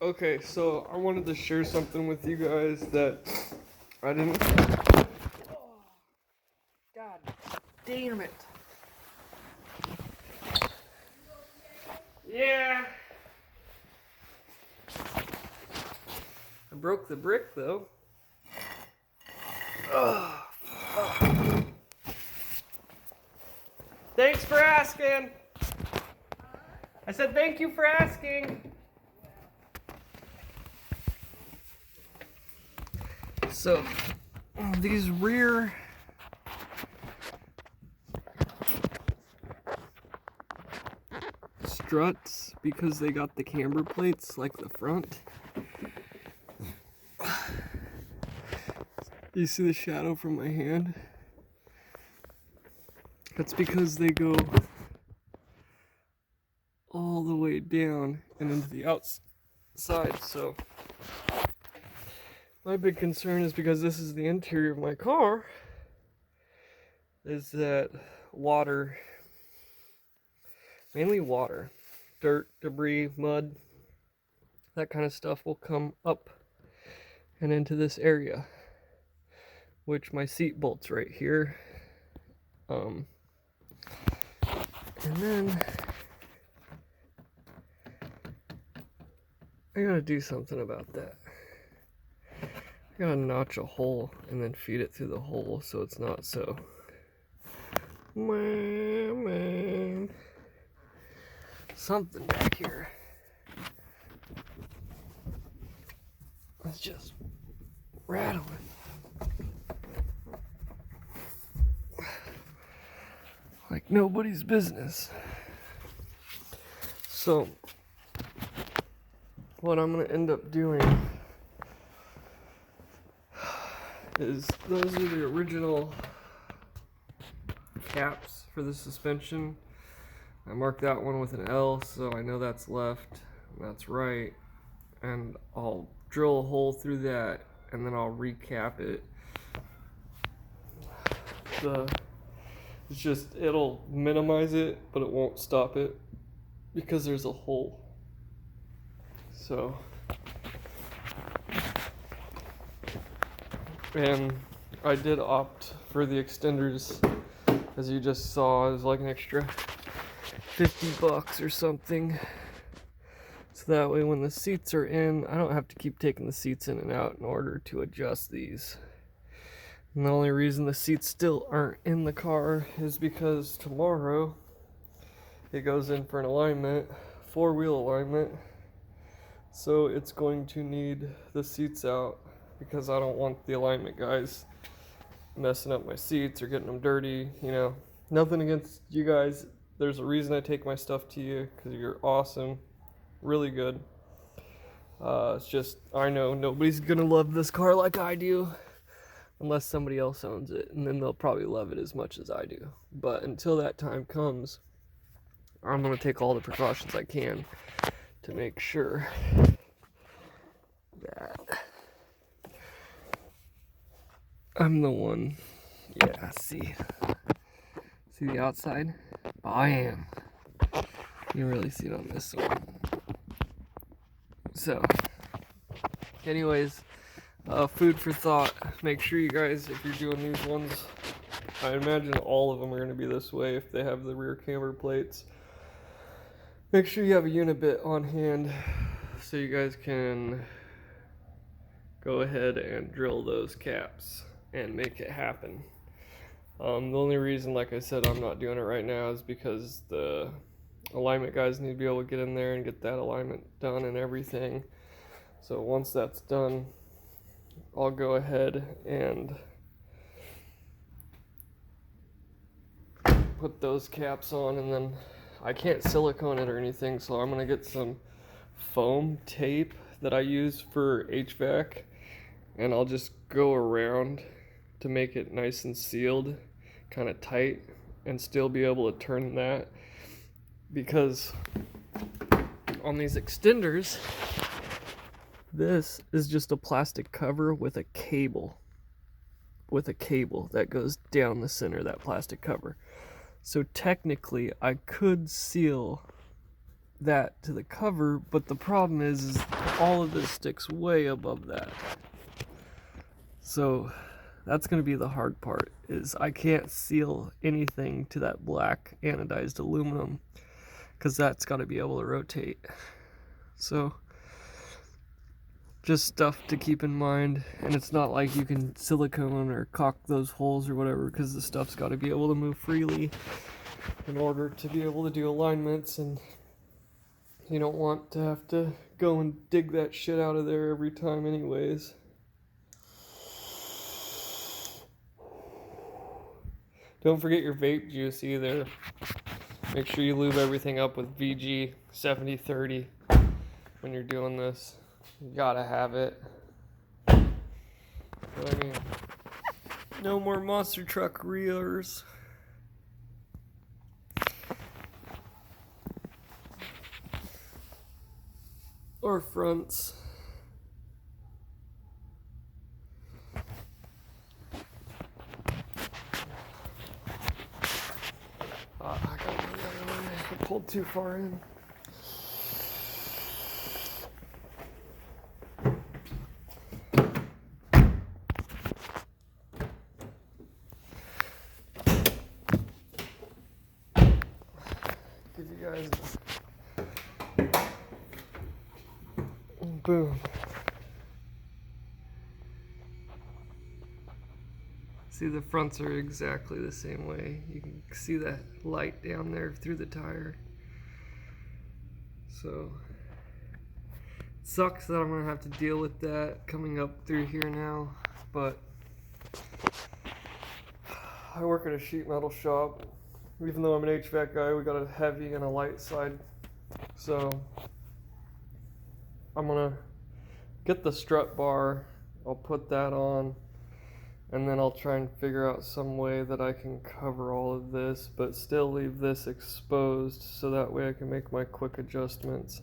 Okay, so I wanted to share something with you guys that I didn't. God damn it. Yeah. I broke the brick though. Ugh. Thanks for asking. I said thank you for asking. So, these rear struts, because they got the camber plates like the front. You see the shadow from my hand? That's because they go all the way down and into the outside. So my big concern is, because this is the interior of my car, is that water, mainly water, dirt, debris, mud, that kind of stuff will come up and into this area, which my seat bolt's right here. And then I gotta do something about that. I gotta notch a hole and then feed it through the hole so it's not so. Man. Something back here. It's just rattling. Like nobody's business. So, what I'm gonna end up doing is, those are the original caps for the suspension. I marked that one with an L, so I know that's left and that's right. And I'll drill a hole through that and then I'll recap it. It's just, it'll minimize it, but it won't stop it because there's a hole. So, and I did opt for the extenders, as you just saw. It was like an extra $50 or something. So that way when the seats are in, I don't have to keep taking the seats in and out in order to adjust these. And the only reason the seats still aren't in the car is because tomorrow it goes in for an alignment, 4-wheel alignment. So it's going to need the seats out, because I don't want the alignment guys messing up my seats or getting them dirty. You know, nothing against you guys. There's a reason I take my stuff to you, because you're awesome, really good. It's just, I know nobody's gonna love this car like I do, unless somebody else owns it, and then they'll probably love it as much as I do. But until that time comes, I'm gonna take all the precautions I can to make sure that I'm the one. Yeah, see the outside? I am. You can really see it on this one. So, anyways, food for thought. Make sure you guys, if you're doing these ones, I imagine all of them are going to be this way if they have the rear camber plates. Make sure you have a unibit on hand so you guys can go ahead and drill those caps and make it happen. The only reason, like I said, I'm not doing it right now is because the alignment guys need to be able to get in there and get that alignment done and everything. So once that's done, I'll go ahead and put those caps on, and then I can't silicone it or anything, so I'm gonna get some foam tape that I use for HVAC, and I'll just go around to make it nice and sealed, kind of tight, and still be able to turn that, because on these extenders, this is just a plastic cover with a cable that goes down the center of that plastic cover. So technically I could seal that to the cover, but the problem is all of this sticks way above that. So that's going to be the hard part, is I can't seal anything to that black anodized aluminum because that's got to be able to rotate. So just stuff to keep in mind, and it's not like you can silicone or caulk those holes or whatever, because the stuff's got to be able to move freely in order to be able to do alignments, and you don't want to have to go and dig that shit out of there every time anyways. Don't forget your vape juice either. Make sure you lube everything up with VG 7030 when you're doing this. You gotta have it. But I mean, no more monster truck rears. Or fronts. I gotta go the other way. I pulled too far in. Give you guys boom. See, the fronts are exactly the same way. You can see that light down there through the tire. So it sucks that I'm gonna have to deal with that coming up through here now, but I work at a sheet metal shop. Even though I'm an HVAC guy, we got a heavy and a light side. So I'm gonna get the strut bar, I'll put that on, and then I'll try and figure out some way that I can cover all of this, but still leave this exposed so that way I can make my quick adjustments.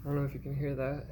I don't know if you can hear that.